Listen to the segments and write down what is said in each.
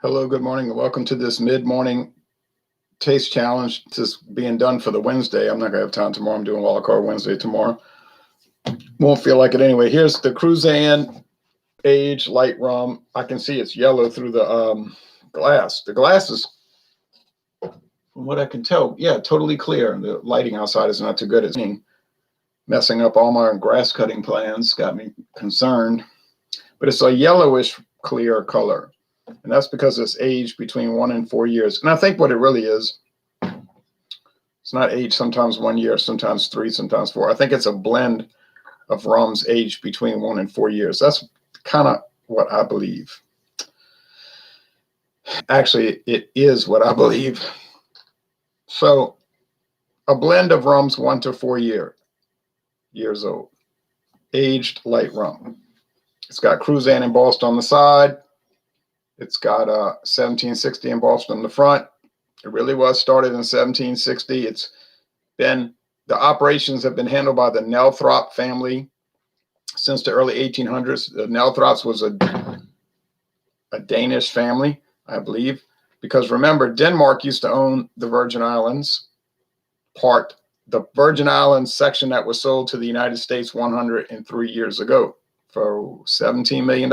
Hello, good morning, and welcome to this mid-morning taste challenge. This is being done for the Wednesday. I'm not going to have time tomorrow. I'm doing Wild Card Wednesday tomorrow. Won't feel like it anyway. Here's the Cruzan aged light rum. I can see it's yellow through the glass. The glass is, from what I can tell, yeah, totally clear. The lighting outside is not too good. It's messing up all my grass cutting plans. Got me concerned. But it's a yellowish clear color. And that's because it's aged between 1 and 4 years. And I think what it really is, it's not aged sometimes 1 year, sometimes 3, sometimes 4. I think it's a blend of rums aged between 1 and 4 years. That's kind of what I believe. Actually, it is what I believe. So a blend of rums 1 to 4 years old. Aged light rum. It's got Cruzan embossed on the side. It's got 1760 embossed on the front. It really was started in 1760. It's been, the operations have been handled by the Nelthrop family since the early 1800s. The Nelthrops was a Danish family, I believe, because remember, Denmark used to own the Virgin Islands part, the Virgin Islands section that was sold to the United States 103 years ago for $17 million.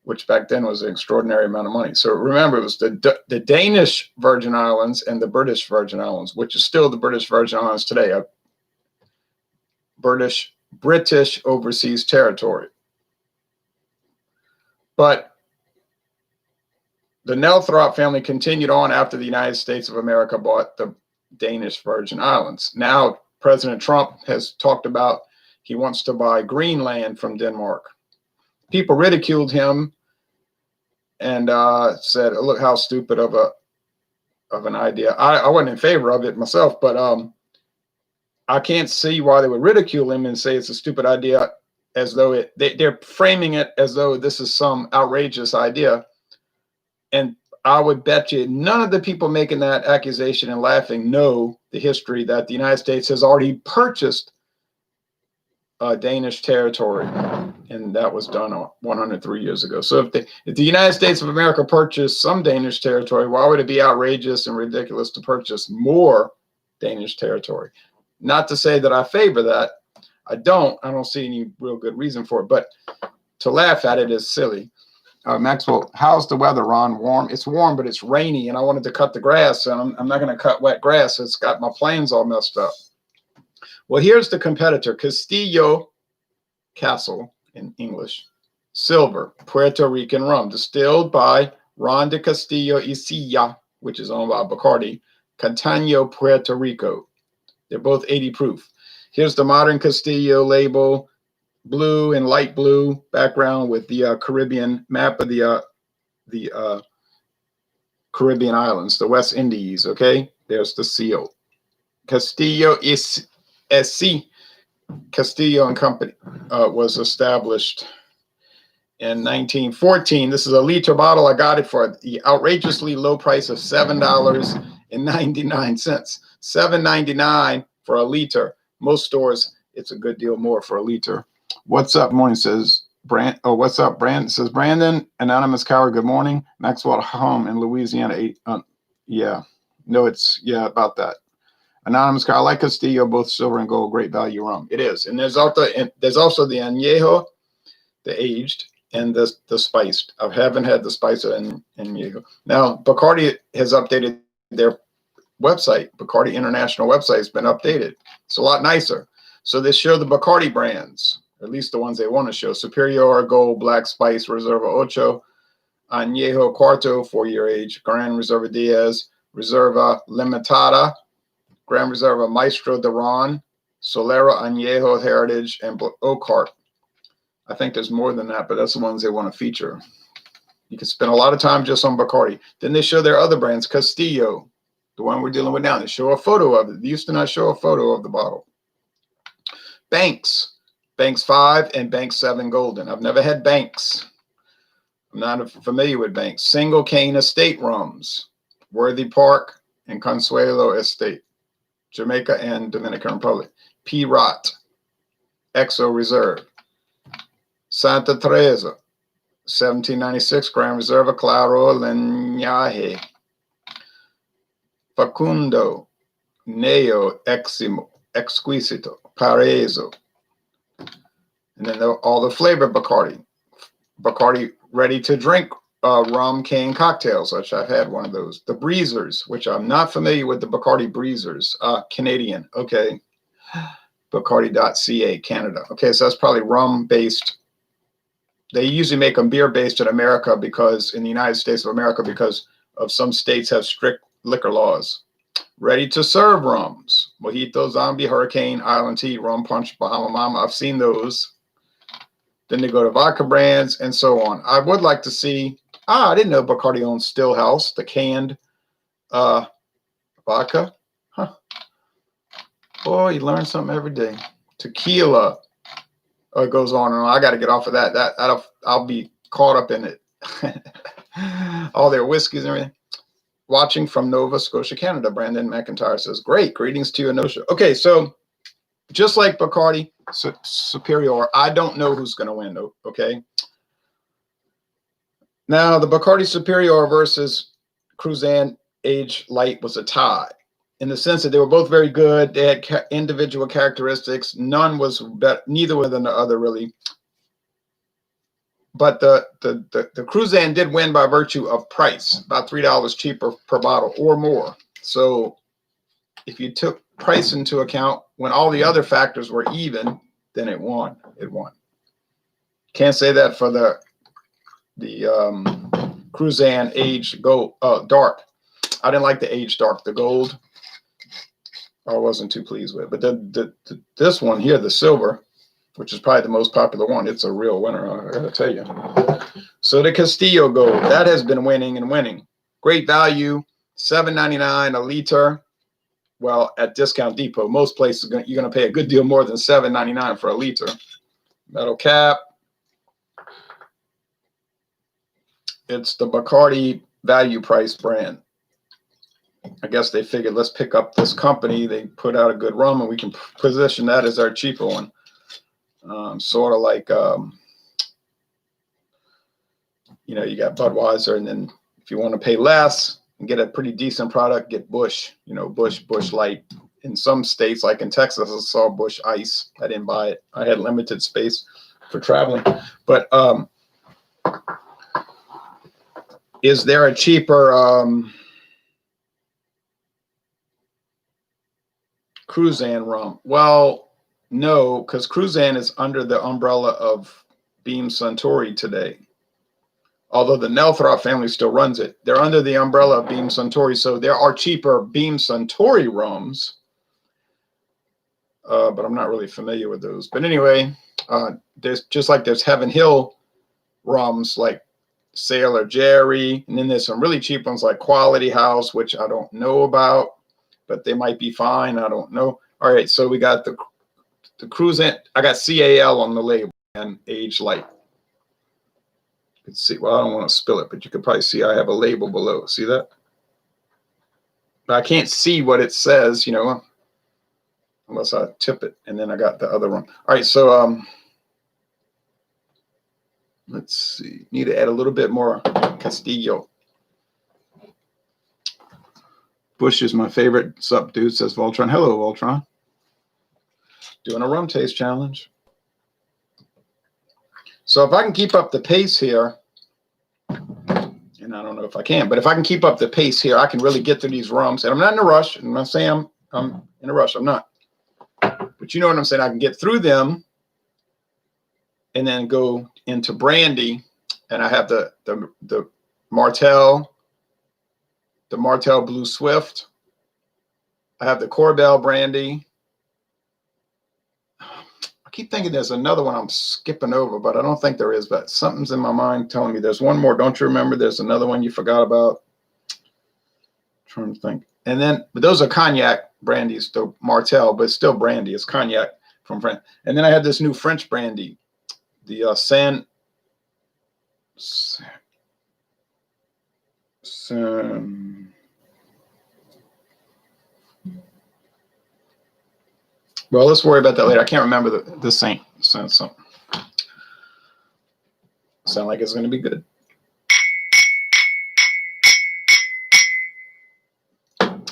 Which back then was an extraordinary amount of money. So remember, it was the Danish Virgin Islands and the British Virgin Islands, which is still the British Virgin Islands today, a British overseas territory. But the Nelthrop family continued on after the United States of America bought the Danish Virgin Islands. Now, President Trump has talked about he wants to buy Greenland from Denmark. People ridiculed him and said, oh, look how stupid of an idea. I wasn't in favor of it myself, but I can't see why they would ridicule him and say it's a stupid idea, as though they're framing it as though this is some outrageous idea. And I would bet you none of the people making that accusation and laughing know the history that the United States has already purchased Danish territory, and that was done 103 years ago. So if the United States of America purchased some Danish territory, why would it be outrageous and ridiculous to purchase more Danish territory? Not to say that I favor that. I don't see any real good reason for it, but to laugh at it is silly. Maxwell, how's the weather, Ron? Warm? It's warm, but it's rainy, and I wanted to cut the grass, and I'm not going to cut wet grass. It's got my plans all messed up. Well, here's the competitor, Castillo, Castle in English, silver, Puerto Rican rum, distilled by Ron de Castillo y Silla, which is owned by Bacardi, Castillo, Puerto Rico. They're both 80 proof. Here's the modern Castillo label, blue and light blue background with the Caribbean map of the Caribbean islands, the West Indies, okay? There's the seal. Castillo is SC Castillo and Company was established in 1914. This is a liter bottle. I got it for the outrageously low price of $7.99. $7.99 for a liter. Most stores, it's a good deal more for a liter. What's up, morning, says Brand. Oh, what's up, Brand? Says Brandon, Anonymous Coward, good morning. Maxwell home in Louisiana. Yeah. No, it's, yeah, about that. Anonymous car, I like Castillo, both silver and gold, great value rum. It is. And there's also the añejo, the aged, and the spiced. I haven't had the spiced añejo. Now, Bacardi has updated their website. Bacardi International website has been updated. It's a lot nicer. So they show the Bacardi brands, at least the ones they want to show. Superior, Gold, Black Spice, Reserva Ocho, Añejo Cuarto, 4-year age, Gran Reserva Diaz, Reserva Limitada, Gran Reserva Maestro de Ron, Solera Añejo Heritage, and Oak Heart. I think there's more than that, but that's the ones they want to feature. You can spend a lot of time just on Bacardi. Then they show their other brands, Castillo, the one we're dealing with now. They show a photo of it. They used to not show a photo of the bottle. Banks 5 and Banks 7 Golden. I've never had Banks. I'm not familiar with Banks. Single cane estate rums, Worthy Park and Consuelo Estate. Jamaica and Dominican Republic. P-Rot, Exo Reserve. Santa Teresa, 1796 Grand Reserva Claro Leñaje. Facundo, Neo, Exquisito, Parezo. And then all the flavor Bacardi. Bacardi ready to drink rum cane cocktails, which I've had one of those. The Breezers, which I'm not familiar with the Bacardi Breezers. Canadian, okay. Bacardi.ca, Canada. Okay, so that's probably rum-based. They usually make them beer-based in America because, in the United States of America, because of some states have strict liquor laws. Ready to serve rums. Mojito, Zombie, Hurricane, Island Tea, Rum Punch, Bahama Mama. I've seen those. Then they go to vodka brands and so on. I would like to see, I didn't know Bacardi owns Stillhouse, the canned vodka. Huh. Boy, you learn something every day. Tequila. It goes on and on. I got to get off of that. I'll be caught up in it. All their whiskeys and everything. Watching from Nova Scotia, Canada. Brandon McIntyre says, great. Greetings to you, Anosha. Okay, so just like Bacardi Superior, I don't know who's going to win, okay? Now, the Bacardi Superior versus Cruzan Age Light was a tie in the sense that they were both very good. They had individual characteristics. None was better, neither one than the other, really. But the Cruzan did win by virtue of price, about $3 cheaper per bottle or more. So if you took price into account when all the other factors were even, then it won. It won. Can't say that for the Cruzan aged gold dark. I didn't like the aged dark, the gold. I wasn't too pleased with it. But this one here, the silver, which is probably the most popular one, it's a real winner, I gotta tell you. So the Castillo gold, that has been winning and winning. Great value, $7.99 a liter. Well, at Discount Depot, most places you're going to pay a good deal more than $7.99 for a liter. Metal cap. It's the Bacardi value price brand. I guess they figured, let's pick up this company. They put out a good rum, and we can position that as our cheaper one. Sort of like, you got Budweiser, and then if you want to pay less and get a pretty decent product, get Busch, Busch Light. In some states, like in Texas, I saw Busch Ice. I didn't buy it. I had limited space for traveling. But is there a cheaper Cruzan rum? Well, no, because Cruzan is under the umbrella of Beam Suntory today. Although the Nelthrop family still runs it, they're under the umbrella of Beam Suntory. So there are cheaper Beam Suntory rums, but I'm not really familiar with those. But anyway, there's Heaven Hill rums like Sailor Jerry, and then there's some really cheap ones like Quality House, which I don't know about, but they might be fine. I don't know. All right, so we got the Cruzan. I got CAL on the label and Age Light. See, well, I don't want to spill it, but you can probably see I have a label below. See that? But I can't see what it says, unless I tip it. And then I got the other one. All right, so let's see. Need to add a little bit more Castillo. Bush is my favorite. Sup, dude, says Voltron. Hello, Voltron. Doing a rum taste challenge. So if I can keep up the pace here, and I don't know if I can, but if I can keep up the pace here, I can really get through these rums. And I'm not in a rush. I'm not saying I'm in a rush. I'm not. But you know what I'm saying? I can get through them and then go into brandy. And I have the Martell Blue Swift. I have the Corbel brandy. I keep thinking there's another one I'm skipping over, but I don't think there is. But something's in my mind telling me there's one more. Don't you remember? There's another one you forgot about. I'm trying to think. And then, but those are cognac brandies, the Martell, but it's still brandy. It's cognac from France. And then I had this new French brandy, the well, let's worry about that later. I can't remember the Saint something. Sound like it's going to be good.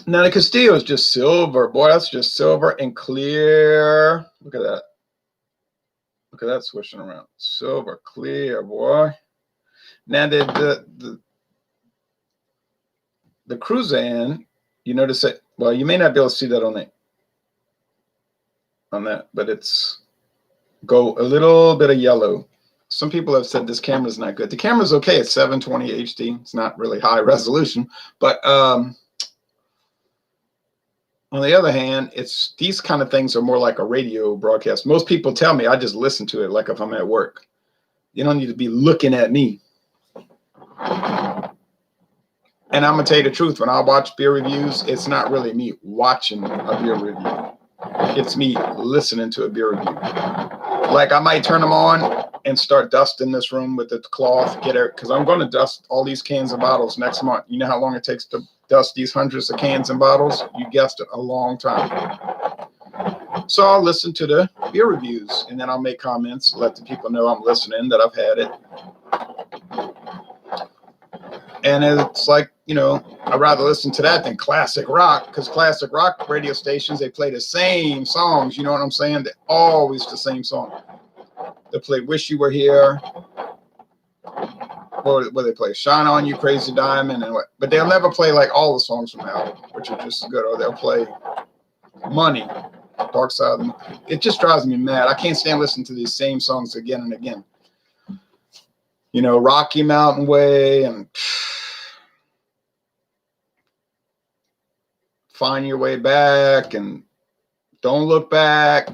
Now the Castillo is just silver. Boy, that's just silver and clear. Look at that. Look at that swishing around. Silver, clear, boy. Now the Cruzan, you notice it. Well, you may not be able to see that on that, but it's go a little bit of yellow. Some people have said this camera's not good. The camera's okay. It's 720 HD. It's not really high resolution, but on the other hand, it's these kind of things are more like a radio broadcast. Most people tell me I just listen to it like if I'm at work. You don't need to be looking at me. And I'm gonna tell you the truth. When I watch beer reviews, it's not really me watching a beer review. It's me listening to a beer review. Like I might turn them on and start dusting this room with the cloth, get it, because I'm going to dust all these cans and bottles next month. You know how long it takes to dust these hundreds of cans and bottles? You guessed it, a long time. So I'll listen to the beer reviews and then I'll make comments, let the people know I'm listening, that I've had it. And it's like, you know, I'd rather listen to that than classic rock, because classic rock radio stations, they play the same songs. You know what I'm saying? They're always the same song. They play Wish You Were Here. What they play? Shine On You, Crazy Diamond, and what? But they'll never play like all the songs from the album, which are just as good. Or they'll play Money, Dark Side of the Moon. It just drives me mad. I can't stand listening to these same songs again and again. You know, Rocky Mountain Way and Find Your Way Back and Don't Look Back.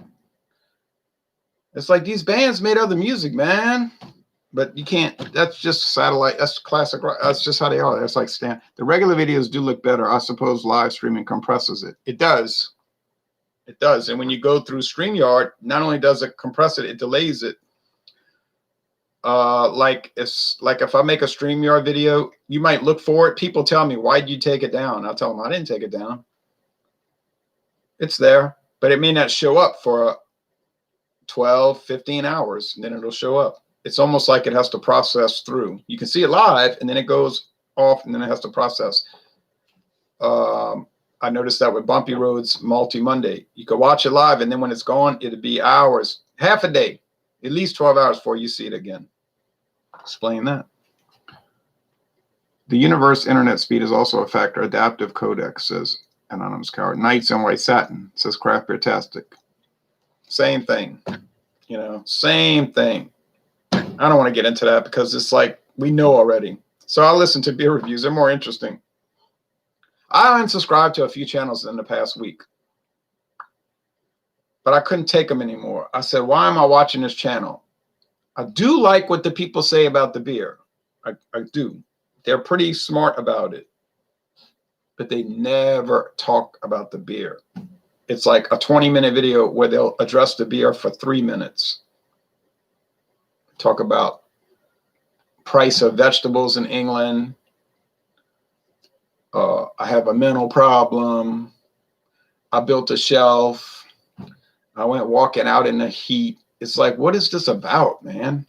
It's like these bands made other music, man. But you can't, that's just satellite, that's classic rock. That's just how they are. That's like the regular videos do look better. I suppose live streaming compresses it. It does. It does. And when you go through StreamYard, not only does it compress it, it delays it. Like if I make a StreamYard video, you might look for it. People tell me, why'd you take it down? I'll tell them I didn't take it down. It's there, but it may not show up for 12, 15 hours, and then it'll show up. It's almost like it has to process through. You can see it live, and then it goes off, and then it has to process. I noticed that with Bumpy Roads Multi-Monday. You could watch it live, and then when it's gone, it'll be hours, half a day, at least 12 hours before you see it again. Explain that. The universe internet speed is also a factor. Adaptive codec, says Anonymous Coward. Nights in White Satin, says Craft Beertastic. Same thing. You know, same thing. I don't want to get into that because it's like we know already. So I'll listen to beer reviews. They're more interesting. I unsubscribed to a few channels in the past week, but I couldn't take them anymore. I said, why am I watching this channel? I do like what the people say about the beer. I do. They're pretty smart about it, but they never talk about the beer. It's like a 20-minute video where they'll address the beer for 3 minutes. Talk about price of vegetables in England. I have a mental problem. I built a shelf. I went walking out in the heat. It's like, what is this about, man?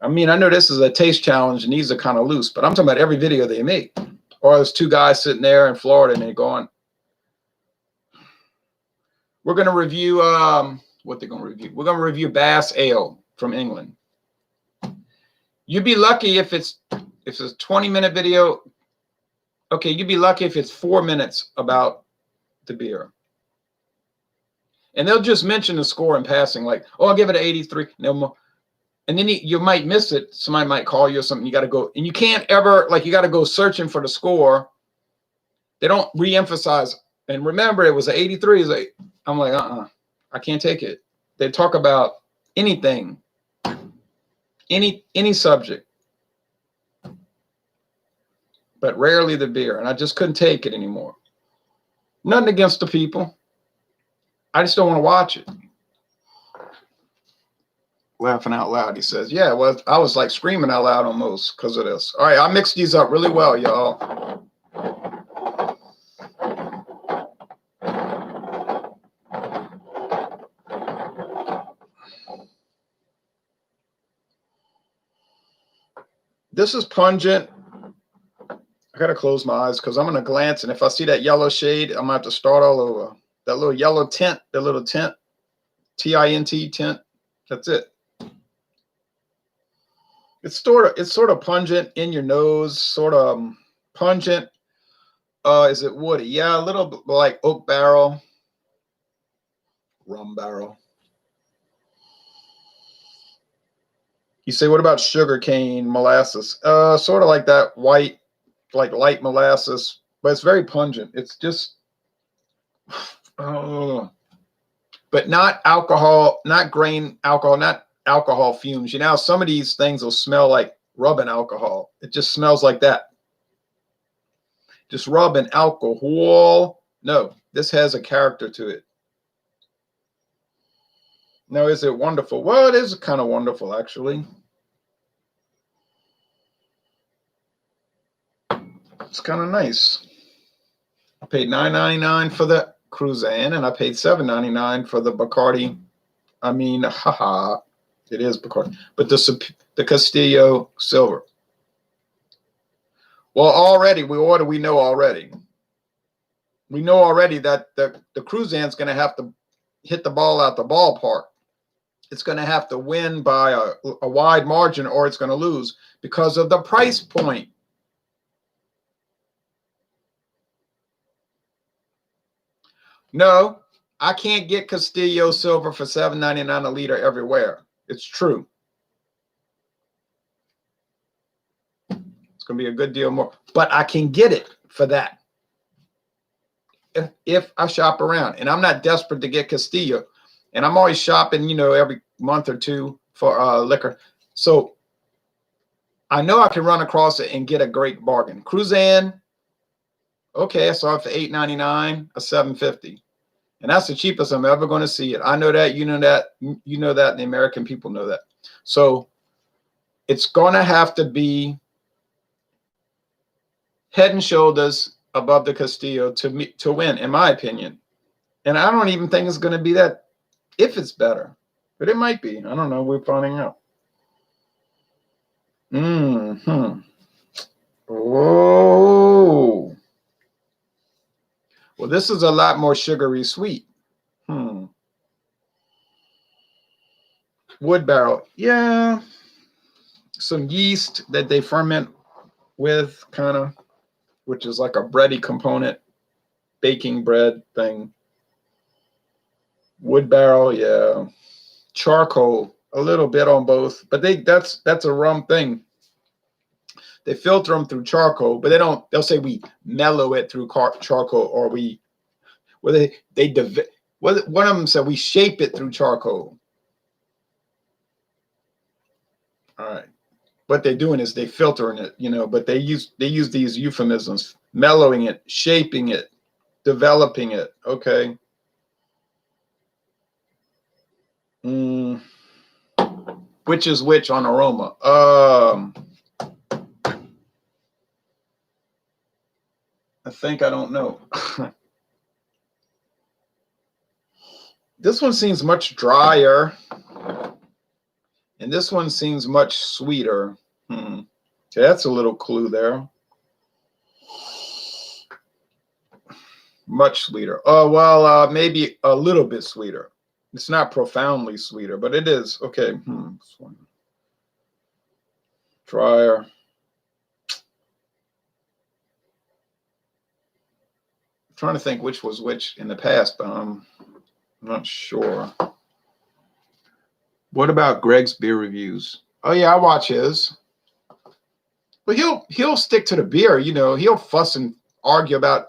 I mean, I know this is a taste challenge and these are kind of loose, but I'm talking about every video they make. Or there's two guys sitting there in Florida and they're going, we're going to review, what they're going to review. We're going to review Bass Ale from England. You'd be lucky if it's a 20-minute video. Okay, you'd be lucky if it's 4 minutes about the beer. And they'll just mention the score in passing, like, oh, I'll give it an 83. No more. And then you might miss it. Somebody might call you or something. You got to go. And you can't ever, like, you got to go searching for the score. They don't re-emphasize. And remember, it was an 83. It's like, I'm like, I can't take it. They talk about anything, any subject, but rarely the beer. And I just couldn't take it anymore. Nothing against the people. I just don't want to watch it. Laughing out loud, he says. Yeah, well, I was like screaming out loud almost because of this. All right, I mixed these up really well, y'all. This is pungent. I got to close my eyes because I'm going to glance. And if I see that yellow shade, I'm going to have to start all over. That little yellow tint, the little tint, T-I-N-T, tint. That's it. It's sort of pungent in your nose, sort of pungent. Is it woody? Yeah, a little bit like oak barrel, rum barrel. You say, what about sugar cane molasses? Sort of like that white, like light molasses, but it's very pungent. It's just, but not alcohol, not grain alcohol, not alcohol fumes. You know, some of these things will smell like rubbing alcohol. It just smells like that. Just rubbing alcohol. No, this has a character to it. Now, is it wonderful? Well, it is kind of wonderful, actually. It's kind of nice. I paid $9.99 for the Cruzan, and I paid $7.99 for the Bacardi. I mean, haha, it is Bacardi. But the Castillo Silver. Well, already, we know already. We know already that the Cruzan's going to have to hit the ball out the ballpark. It's going to have to win by a wide margin or it's going to lose because of the price point. No, I can't get Castillo Silver for $7.99 a liter everywhere. It's true. It's going to be a good deal more. But I can get it for that if I shop around. And I'm not desperate to get Castillo. And I'm always shopping, you know, every month or two for liquor. So I know I can run across it and get a great bargain. Cruzan, okay, I saw it for $8.99, a $7.50. And that's the cheapest I'm ever going to see it. I know that, you know that, and the American people know that. So it's going to have to be head and shoulders above the Castillo to win, in my opinion. And I don't even think it's going to be that if it's better, but it might be. I don't know. We're finding out. Oh. Well, this is a lot more sugary sweet. Wood barrel. Yeah. Some yeast that they ferment with, kind of, which is like a bready component, baking bread thing. Wood barrel, yeah. Charcoal, a little bit on both, but that's a rum thing. They filter them through charcoal, but they'll say we mellow it through charcoal, or one of them said we shape it through charcoal. All right. What they're doing is they filtering it, you know, but they use these euphemisms: mellowing it, shaping it, developing it. Okay. Which is which on aroma? I think I don't know. This one seems much drier, and this one seems much sweeter. Okay, that's a little clue there. Much sweeter. Oh, well, maybe a little bit sweeter. It's not profoundly sweeter, but it is. Okay. This one. Drier. I'm trying to think which was which in the past, but I'm not sure. What about Greg's beer reviews? Oh yeah, I watch his. But he'll stick to the beer, you know. He'll fuss and argue about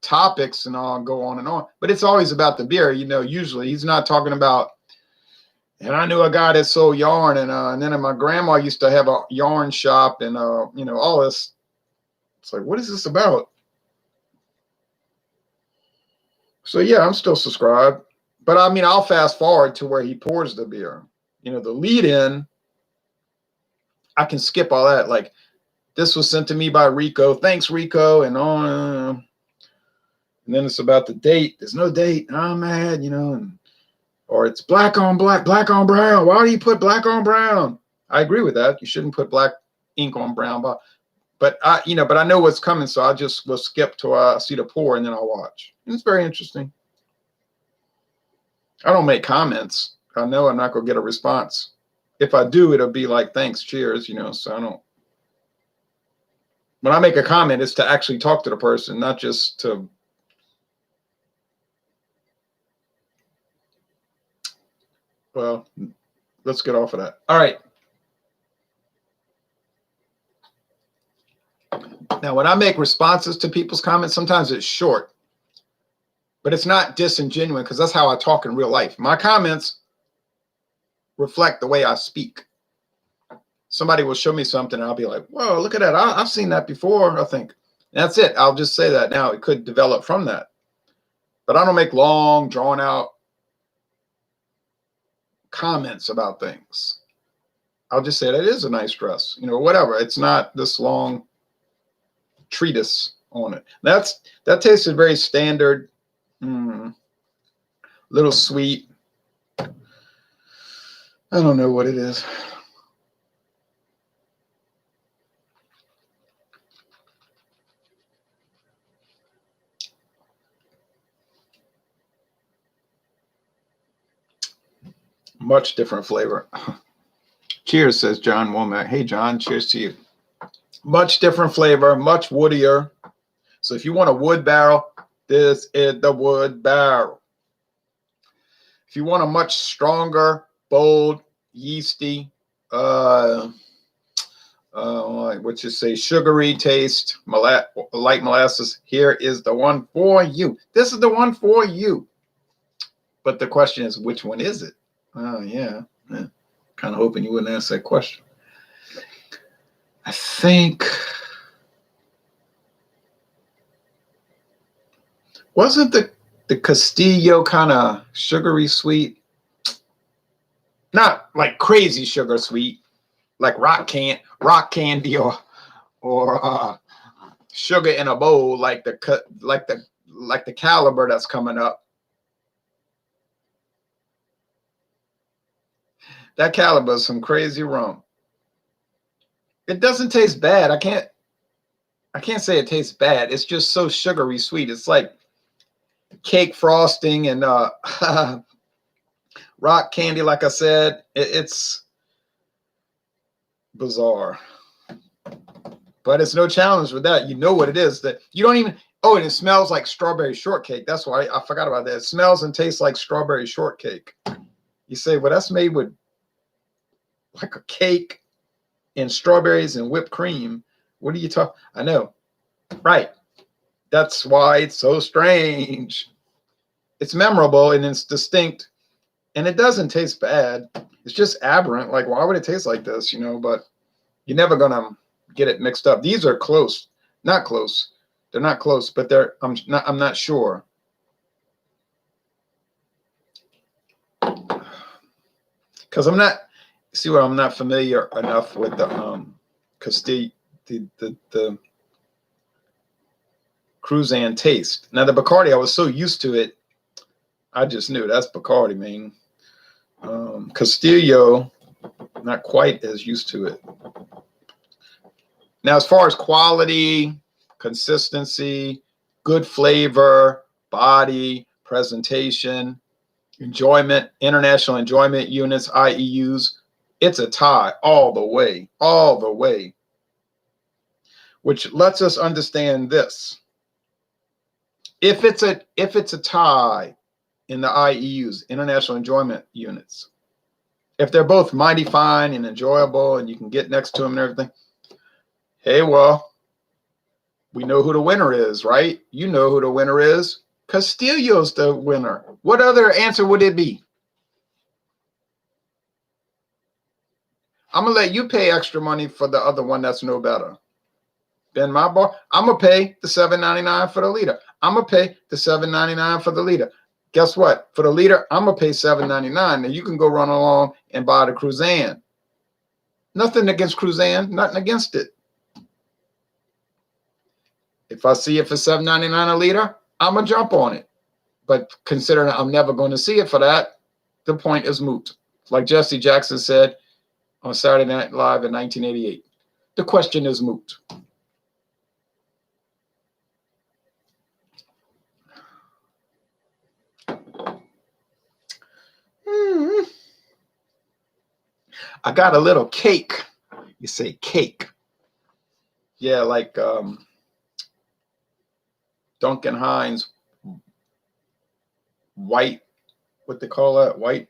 topics and all, go on and on, but it's always about the beer, you know. Usually he's not talking about, and I knew a guy that sold yarn, and then my grandma used to have a yarn shop, and you know, all this. It's like, what is this about? So yeah, I'm still subscribed, but I mean, I'll fast forward to where he pours the beer. You know, the lead in, I can skip all that. Like, this was sent to me by Rico. Thanks, Rico, and on. And then it's about the date. There's no date. I'm mad, you know. Or it's black on black, black on brown. Why do you put black on brown? I agree with that. You shouldn't put black ink on brown. But I know what's coming, so I just will skip till I see the pour, and then I'll watch. It's very interesting. I don't make comments. I know I'm not gonna get a response. If I do, it'll be like, thanks, cheers, so I don't. When I make a comment, it's to actually talk to the person, not just to. Well, let's get off of that. All right. Now, when I make responses to people's comments, sometimes it's short, but it's not disingenuous because that's how I talk in real life. My comments reflect the way I speak. Somebody will show me something and I'll be like, whoa, look at that. I've seen that before, I think. And that's it. I'll just say that. Now, it could develop from that. But I don't make long, drawn out comments about things. I'll just say that is a nice dress, whatever. It's not this long treatise on it. That tasted very standard, little sweet. I don't know what it is. Much different flavor. Cheers, says John Womack. Hey, John, cheers to you. Much different flavor, much woodier. So if you want a wood barrel, this is the wood barrel. If you want a much stronger, bold, yeasty, sugary taste, like molasses, here is the one for you. This is the one for you. But the question is, which one is it? Oh, yeah. Kind of hoping you wouldn't ask that question. I think, wasn't the Castillo kind of sugary sweet? Not like crazy sugar sweet, like rock candy or sugar in a bowl, like the caliber that's coming up. That caliber is some crazy rum. It doesn't taste bad. I can't say it tastes bad. It's just so sugary sweet. It's like cake frosting and rock candy. Like I said, it's bizarre, but it's no challenge with that. You know what it is. That you don't even. Oh, and it smells like strawberry shortcake. That's why I forgot about that. It smells and tastes like strawberry shortcake. You say, well, that's made with like a cake and strawberries and whipped cream. What are you talking? I know, right? That's why it's so strange. It's memorable and it's distinct, and it doesn't taste bad. It's just aberrant. Like, why would it taste like this? But you're never gonna get it mixed up. These are close, not close. They're not close, but I'm not sure. Because I'm not familiar enough with the Castillo, the Cruzan taste. Now the Bacardi, I was so used to it, I just knew that's Bacardi, man. Castillo, not quite as used to it. Now, as far as quality, consistency, good flavor, body, presentation, enjoyment, international enjoyment units, IEUs, it's a tie all the way, which lets us understand this. If it's a tie in the IEUs, international enjoyment units, if they're both mighty fine and enjoyable and you can get next to them and everything, hey, well, we know who the winner is, right? You know who the winner is. Castillo's the winner. What other answer would it be? I'm going to let you pay extra money for the other one that's no better than my bar. I'm going to pay the $7.99 for the liter. I'm going to pay the $7.99 for the liter. Guess what? For the liter, I'm going to pay $7.99. Now, you can go run along and buy the Cruzan. Nothing against Cruzan. Nothing against it. If I see it for $7.99 a liter, I'm going to jump on it. But considering I'm never going to see it for that, the point is moot. Like Jesse Jackson said on Saturday Night Live in 1988. the question is moot. I got a little cake. You say cake. Yeah, like Duncan Hines white, what they call that? White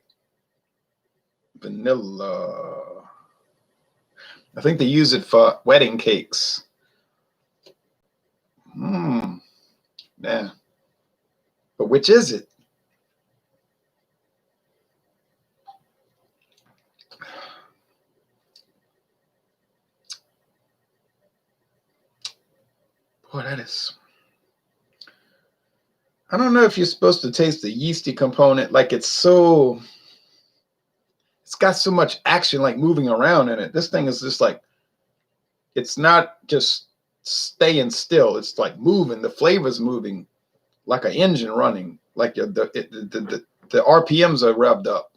vanilla. I think they use it for wedding cakes. Yeah. But which is it? Boy, that is. I don't know if you're supposed to taste the yeasty component. Like it's got so much action, like moving around in it. This thing is just like, it's not just staying still. It's like moving. The flavor's moving like an engine running. Like the RPMs are revved up.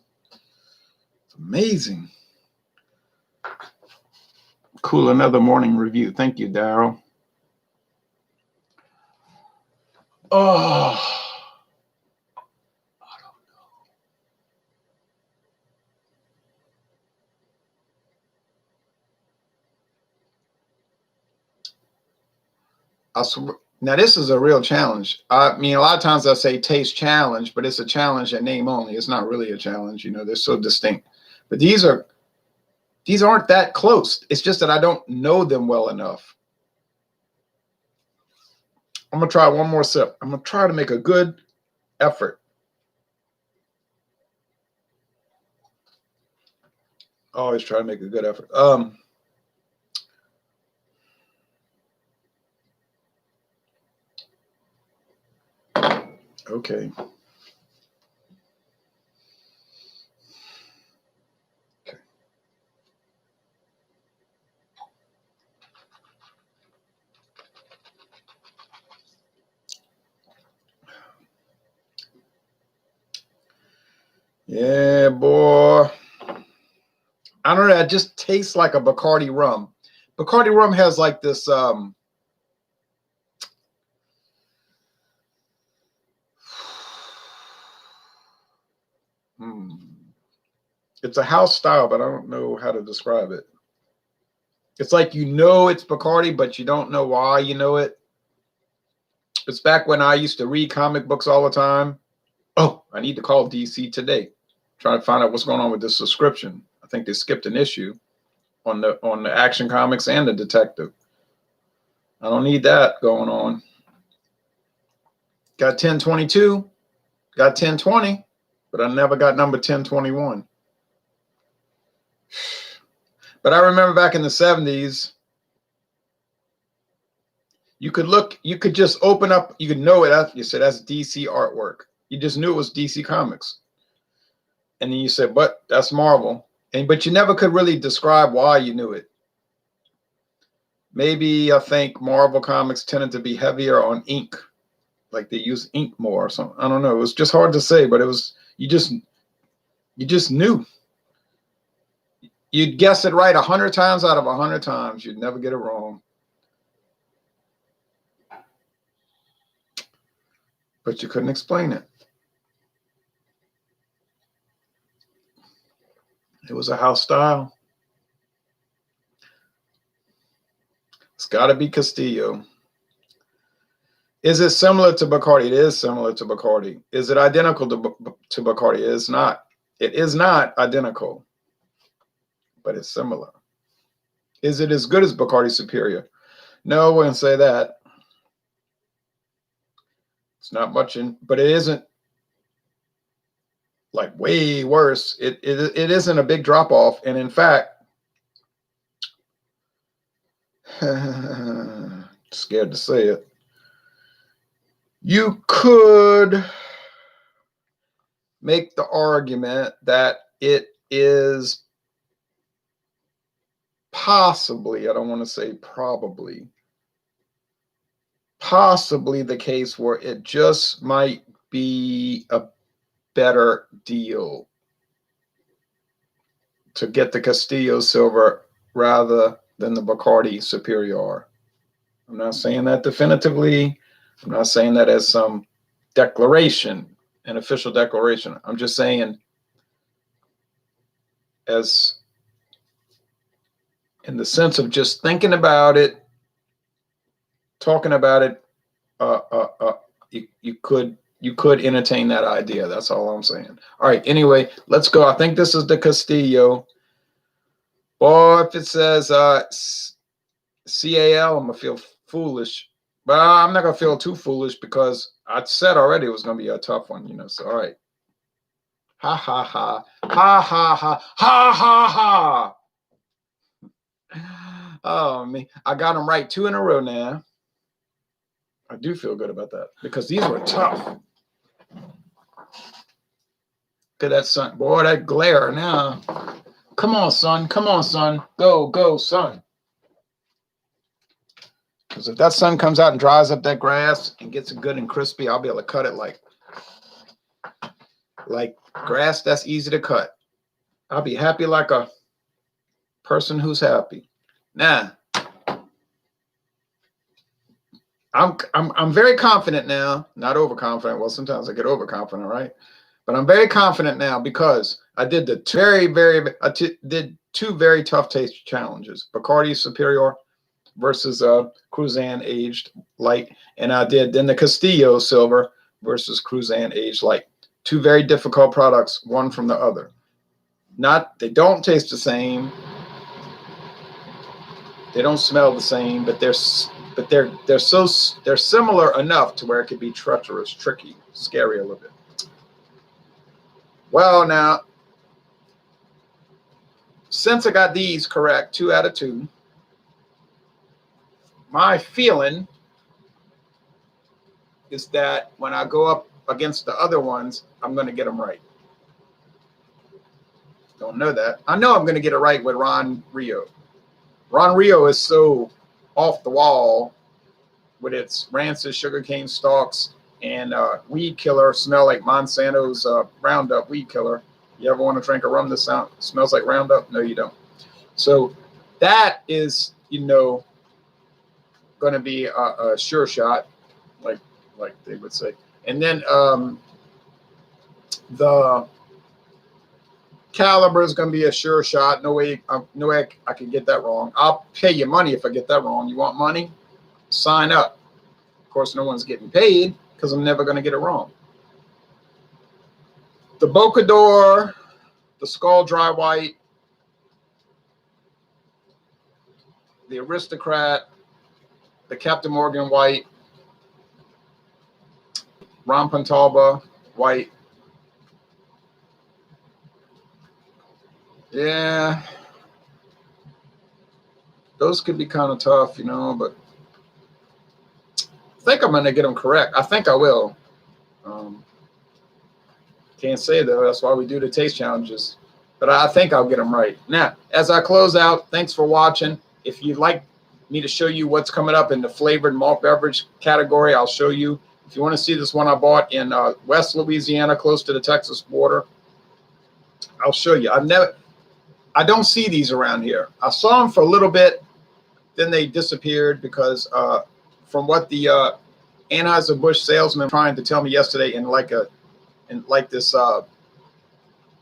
It's amazing. Cool. Another morning review. Thank you, Daryl. Oh, I don't know. Now, this is a real challenge. I mean, a lot of times I say taste challenge, but it's a challenge in name only. It's not really a challenge. You know, they're so distinct. But these aren't that close. It's just that I don't know them well enough. I'm going to try one more sip. I'm going to try to make a good effort. Always try to make a good effort. Okay. Yeah, boy. I don't know. It just tastes like a Bacardi rum. Bacardi rum has like this. It's a house style, but I don't know how to describe it. It's like you know it's Bacardi, but you don't know why you know it. It's back when I used to read comic books all the time. Oh, I need to call DC today. Try to find out what's going on with this subscription. I think they skipped an issue on the Action Comics and the Detective. I don't need that going on. Got 1022, got 1020, but I never got number 1021. But I remember back in the 70s, you could just open up, you could know it. You said that's DC artwork. You just knew it was DC Comics. And then you said, but that's Marvel. But you never could really describe why you knew it. Maybe I think Marvel Comics tended to be heavier on ink. Like they use ink more or something. I don't know. It was just hard to say, but it was, you just knew. You'd guess it right 100 times out of 100 times. You'd never get it wrong. But you couldn't explain it. It was a house style. It's got to be Castillo. Is it similar to Bacardi? It is similar to Bacardi. Is it identical to Bacardi? It is not. It is not identical, but it's similar. Is it as good as Bacardi Superior? No, I wouldn't say that. It's not much in, but it isn't like way worse. It isn't a big drop off. And in fact, scared to say it, you could make the argument that it is possibly, I don't want to say probably, possibly the case where it just might be a better deal to get the Castillo silver rather than the Bacardi Superior. I'm not saying that definitively. I'm not saying that as some declaration, an official declaration. I'm just saying, as in the sense of just thinking about it, talking about it, you could entertain that idea. That's all I'm saying. All right. Anyway, let's go. I think this is the Castillo. Or if it says CAL, I'm gonna feel foolish. But I'm not gonna feel too foolish because I said already it was gonna be a tough one, you know. So all right. Ha ha ha. Ha ha ha. Ha ha ha. Oh me. I got them right 2 in a row now. I do feel good about that because these were tough. Look at that sun. Boy, that glare now. Come on, son. Come on, son. Go, go, son. Because if that sun comes out and dries up that grass and gets it good and crispy, I'll be able to cut it like grass that's easy to cut. I'll be happy like a person who's happy. Now, I'm very confident now. Not overconfident. Well, sometimes I get overconfident, right? But I'm very confident now because I did the did 2 very tough taste challenges: Bacardi Superior versus Cruzan aged light, and I did then the Castillo Silver versus Cruzan aged light. 2 very difficult products, one from the other. They don't taste the same. They don't smell the same, but they're similar enough to where it could be treacherous, tricky, scary a little bit. Well, now, since I got these correct, 2 out of 2, my feeling is that when I go up against the other ones, I'm going to get them right. Don't know that. I know I'm going to get it right with Ron Rio. Ron Rio is so off the wall with its rancid sugarcane stalks and weed killer, smell like Monsanto's Roundup weed killer. You ever want to drink a rum that smells like Roundup? No, you don't. So that is, going to be a sure shot, like they would say. And then the caliber is going to be a sure shot. No way I can get that wrong. I'll pay you money if I get that wrong. You want money? Sign up. Of course, no one's getting paid because I'm never going to get it wrong. The Bocador, the Skull Dry White, the Aristocrat, the Captain Morgan White, Rampantalba White. Yeah, those could be kind of tough, but I think I'm going to get them correct. I think I will. Can't say, though. That's why we do the taste challenges. But I think I'll get them right. Now, as I close out, thanks for watching. If you'd like me to show you what's coming up in the flavored malt beverage category, I'll show you. If you want to see this one I bought in West Louisiana, close to the Texas border, I'll show you. I don't see these around here. I saw them for a little bit, then they disappeared because from what the Anheuser-Busch salesman trying to tell me yesterday in this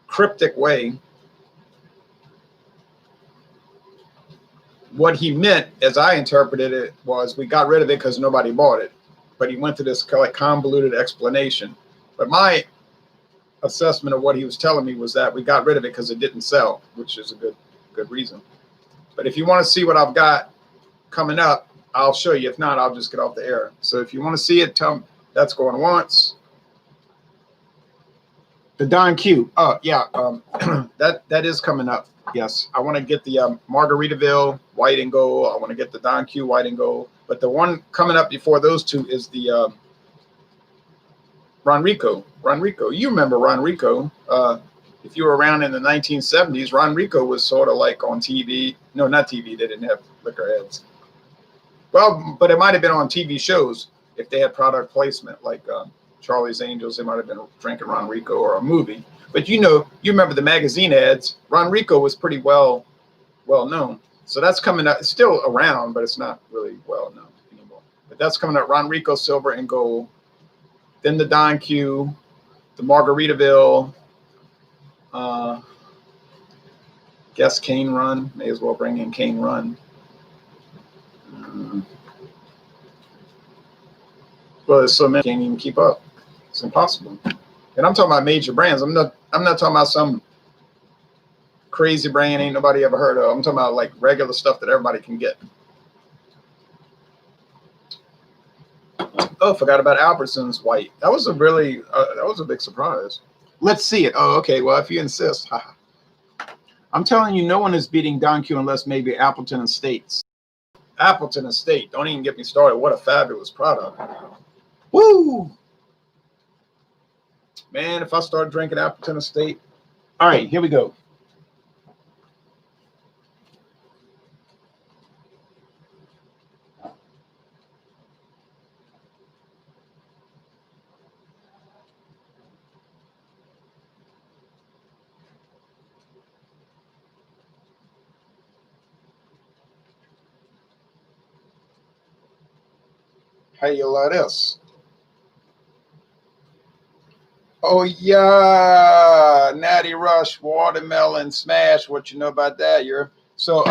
cryptic way, what he meant, as I interpreted it, was we got rid of it because nobody bought it. But he went to this convoluted explanation. But my assessment of what he was telling me was that we got rid of it because it didn't sell, which is a good reason. But if you want to see what I've got coming up, I'll show you. If not, I'll just get off the air. So if you want to see it, tell me. That's going once. The Don Q. Oh, yeah. That is coming up. Yes. I want to get the Margaritaville white and gold. I want to get the Don Q white and gold. But the one coming up before those 2 is the Ron Rico. Ron Rico. You remember Ron Rico. If you were around in the 1970s, Ron Rico was sort of like on TV. No, not TV. They didn't have liquor ads. Well, but it might have been on TV shows if they had product placement, like Charlie's Angels. They might have been drinking Ron Rico, or a movie. But you remember the magazine ads. Ron Rico was pretty well known. So that's coming up. It's still around, but it's not really well known anymore. But that's coming up. Rico silver and gold. Then the Don Q, the Margaritaville. Guess Cane Run. May as well bring in Cane Run. Well, there's so many, can't even keep up. It's impossible. And I'm talking about major brands. I'm not talking about some crazy brand ain't nobody ever heard of. I'm talking about like regular stuff that everybody can get. Oh, forgot about Albertsons White. That was a really that was a big surprise. Let's see it. Oh, okay. Well, if you insist. I'm telling you, no one is beating Don Q unless maybe Appleton Estates. Appleton Estate. Don't even get me started. What a fabulous product. Woo! Man, if I start drinking Appleton Estate. All right, here we go. How you like this? Oh yeah, Natty Rush, watermelon smash. What you know about that? You're so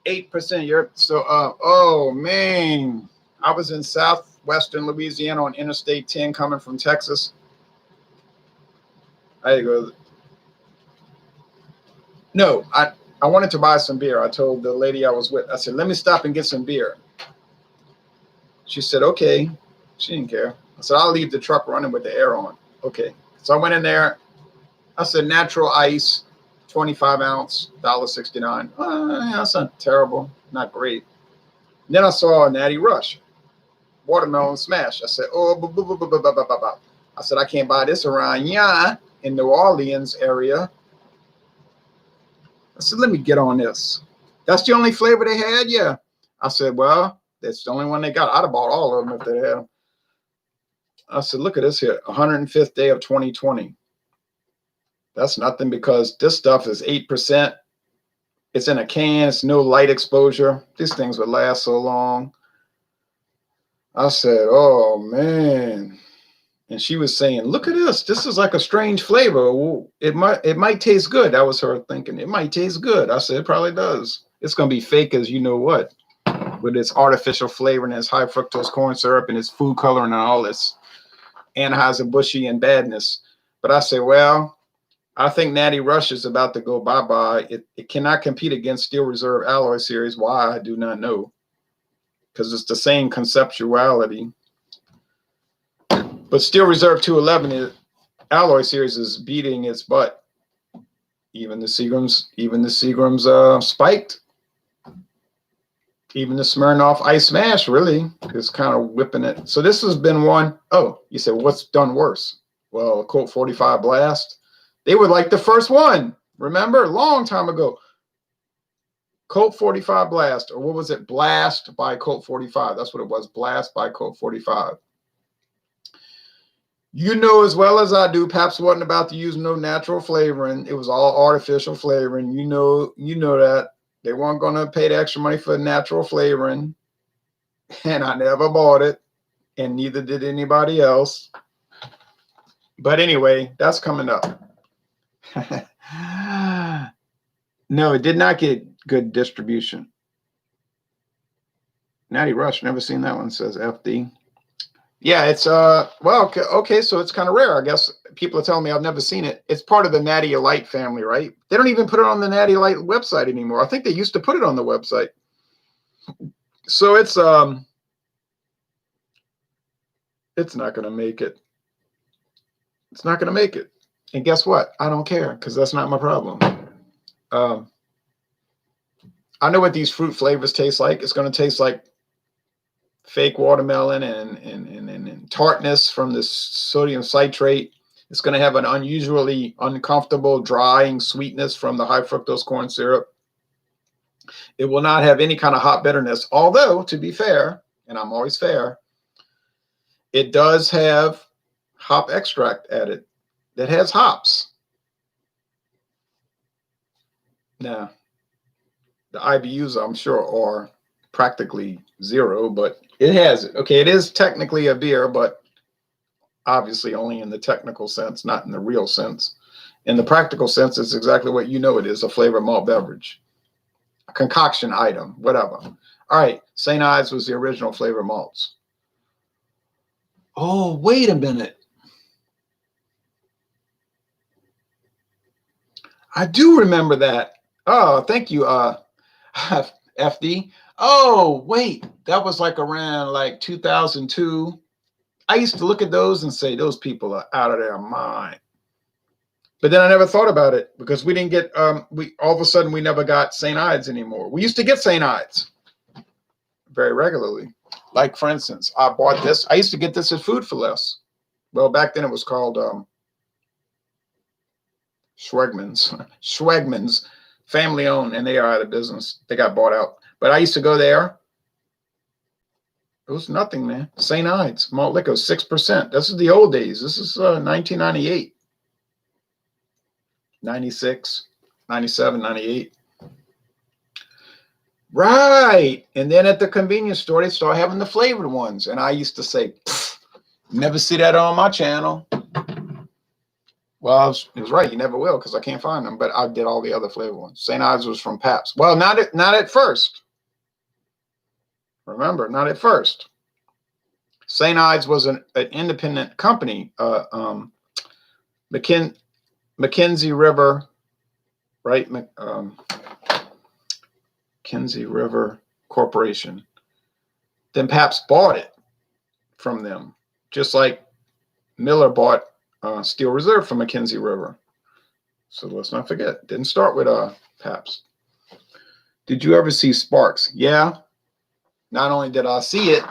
8%. You're so oh man, I was in southwestern Louisiana on Interstate 10 coming from Texas. I go. No, I wanted to buy some beer. I told the lady I was with. I said, let me stop and get some beer. She said, okay. She didn't care. I said, I'll leave the truck running with the air on. Okay. So I went in there. I said, natural ice, 25 ounce, $1.69. That's not terrible. Not great. Then I saw a Natty Rush, watermelon smash. I said, oh, I said, I can't buy this around here in New Orleans area. I said, let me get on this. That's the only flavor they had? Yeah. I said, well, that's the only one they got. I'd have bought all of them if they had them. I said, look at this here, 105th day of 2020. That's nothing because this stuff is 8%. It's in a can. It's no light exposure. These things would last so long. I said, oh, man. And she was saying, look at this. This is like a strange flavor. Well, it might taste good. That was her thinking. It might taste good. I said, it probably does. It's going to be fake as you know what, with its artificial flavor and its high fructose corn syrup and its food coloring and all this Anheuser-Bushy and badness. But I say, well, I think Natty Rush is about to go bye-bye. It cannot compete against Steel Reserve Alloy Series. Why? I do not know. Because it's the same conceptuality. But Steel Reserve 211 Alloy Series is beating its butt. Even the Seagram's spiked. Even the Smirnoff Ice Smash really is kind of whipping it. So this has been one. Oh, you said, what's done worse? Well, Colt 45 Blast. They were like the first one. Remember? A long time ago. Colt 45 Blast. Or what was it? Blast by Colt 45. That's what it was. Blast by Colt 45. You know as well as I do, Pabst wasn't about to use no natural flavoring. It was all artificial flavoring. You know that. They weren't going to pay the extra money for natural flavoring. And I never bought it. And neither did anybody else. But anyway, that's coming up. No, it did not get good distribution. Natty Rush, never seen that one, says FD. Yeah, it's well, okay, so it's kind of rare. I guess people are telling me I've never seen it. It's part of the Natty Light family, right? They don't even put it on the Natty Light website anymore. I think they used to put it on the website. So it's not going to make it. It's not going to make it. And guess what? I don't care because that's not my problem. I know what these fruit flavors taste like. It's going to taste like fake watermelon and tartness from the sodium citrate. It's going to have an unusually uncomfortable drying sweetness from the high fructose corn syrup. It will not have any kind of hot bitterness. Although, to be fair, and I'm always fair, it does have hop extract added that has hops. Now, The IBUs, I'm sure, are practically zero, but it has it. Okay, it is technically a beer, but obviously only in the technical sense, not in the real sense. In the practical sense, it's exactly what you know it is, a flavored malt beverage, a concoction item, whatever. All right, St. Ives was the original flavored malts. Oh, wait a minute. I do remember that. Oh, thank you, FD. Oh, wait, that was like around like 2002. I used to look at those and say, those people are out of their mind. But then I never thought about it because we didn't get, we all of a sudden we never got St. Ides anymore. We used to get St. Ides very regularly. Like, for instance, I bought this. I used to get this at Food for Less. Well, back then it was called Schwegmann's. Schwegmann's, family owned, and they are out of business. They got bought out. But I used to go there. It was nothing, man. St. Ides, malt liquor, 6%. This is the old days. This is 1998, 96, 97, 98. Right. And then at the convenience store, they start having the flavored ones. And I used to say, never see that on my channel. Well, it was right. You never will because I can't find them. But I did all the other flavored ones. St. Ives was from Pabst. Well, not at first. Remember, not at first. St. Ives was an independent company. Mackenzie River, right? Mackenzie River Corporation. Then Pabst bought it from them, just like Miller bought Steel Reserve from Mackenzie River. So let's not forget, didn't start with Pabst. Did you ever see Sparks? Yeah. Not only did I see it,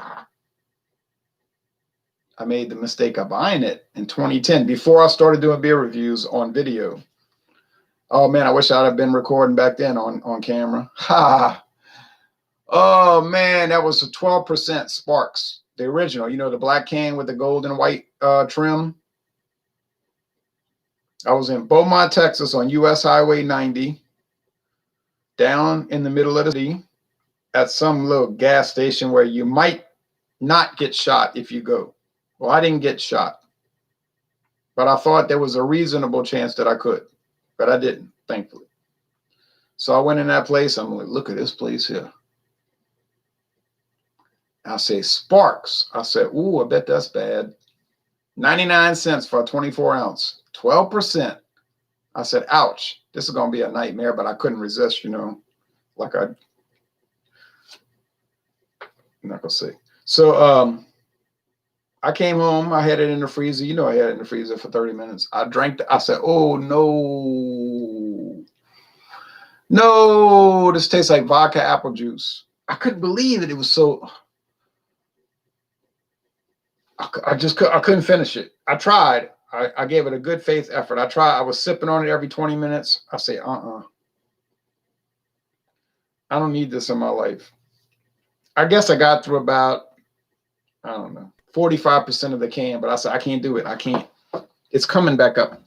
I made the mistake of buying it in 2010 before I started doing beer reviews on video. Oh man, I wish I'd have been recording back then on camera. Ha! Oh man, that was a 12% Sparks, the original. You know, the black can with the gold and white trim. I was in Beaumont, Texas on US Highway 90, down in the middle of the city at some little gas station where you might not get shot if you go. Well, I didn't get shot, but I thought there was a reasonable chance that I could, but I didn't, thankfully. So I went in that place. I'm like, look at this place here. I say, Sparks. I said, ooh, I bet that's bad. 99 cents for a 24 ounce, 12%. I said, ouch, this is going to be a nightmare, but I couldn't resist, you know, like I'm not going to say. So I came home. I had it in the freezer. You know, I had it in the freezer for 30 minutes. I drank it. I said, oh, no. No, this tastes like vodka apple juice. I couldn't believe it. It was so... I couldn't finish it. I tried. I gave it a good faith effort. I was sipping on it every 20 minutes. I say, I don't need this in my life. I guess I got through about, I don't know, 45% of the can, but I said, I can't do it. I can't. It's coming back up.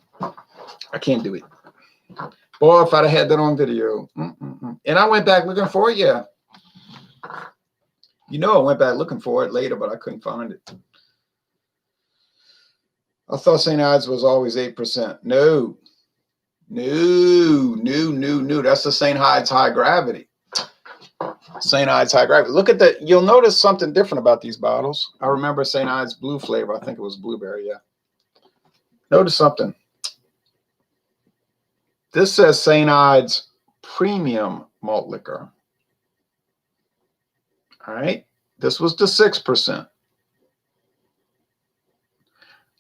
I can't do it. Boy, if I'd have had that on video. And I went back looking for it, yeah. You know, I went back looking for it later, but I couldn't find it. I thought St. Ides was always 8%. No. That's the St. Ides High Gravity. St. Ides High Gravity. Look at that. You'll notice something different about these bottles. I remember St. Ides blue flavor. I think it was blueberry, yeah. Notice something. This says St. Ides Premium Malt Liquor. All right. This was the 6%.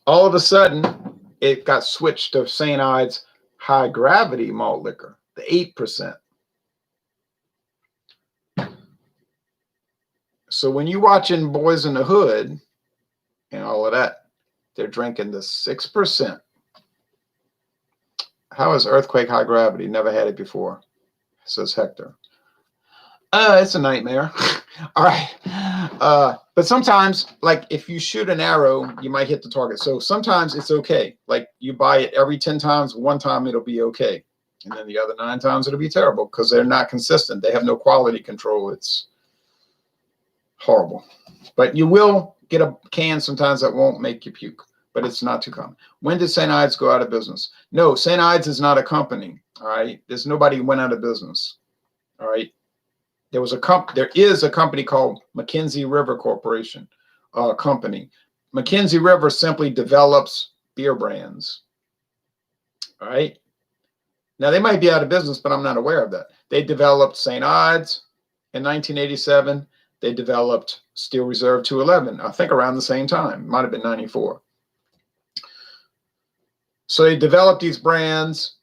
All of a sudden, it got switched to St. Ides High Gravity Malt Liquor, the 8%. So when you're watching Boys in the Hood and all of that, they're drinking the 6%. How is Earthquake High Gravity? Never had it before, says Hector. It's a nightmare. All right. But sometimes, like if you shoot an arrow, you might hit the target. So sometimes it's okay. Like you buy it every 10 times, one time it'll be okay. And then the other 9 times it'll be terrible because they're not consistent. They have no quality control. It's horrible. But you will get a can sometimes that won't make you puke, but it's not too common. When did St. Ides go out of business? No, St. Ides is not a company. All right. There's nobody who went out of business. All right. There is a company called Mackenzie River Corporation company. Mackenzie River simply develops beer brands. All right. Now they might be out of business, but I'm not aware of that. They developed St. Ides in 1987. They developed Steel Reserve 211, I think around the same time. Might have been 94. So they develop these brands,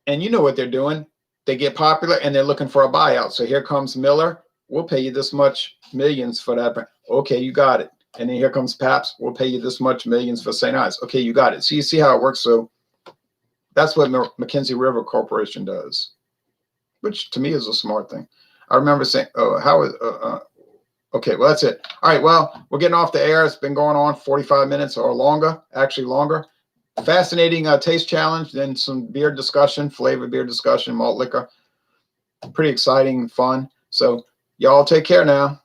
and you know what they're doing. They get popular, and they're looking for a buyout. So here comes Miller. We'll pay you this much millions for that brand. Okay, you got it. And then here comes Pabst. We'll pay you this much millions for St. Ides. Okay, you got it. So you see how it works. So that's what Mackenzie River Corporation does, which to me is a smart thing. I remember saying, oh, how is, okay, well, that's it. All right, well, we're getting off the air. It's been going on 45 minutes or longer, actually longer. Fascinating taste challenge, then some beer discussion, flavor beer discussion, malt liquor. Pretty exciting, fun. So y'all take care now.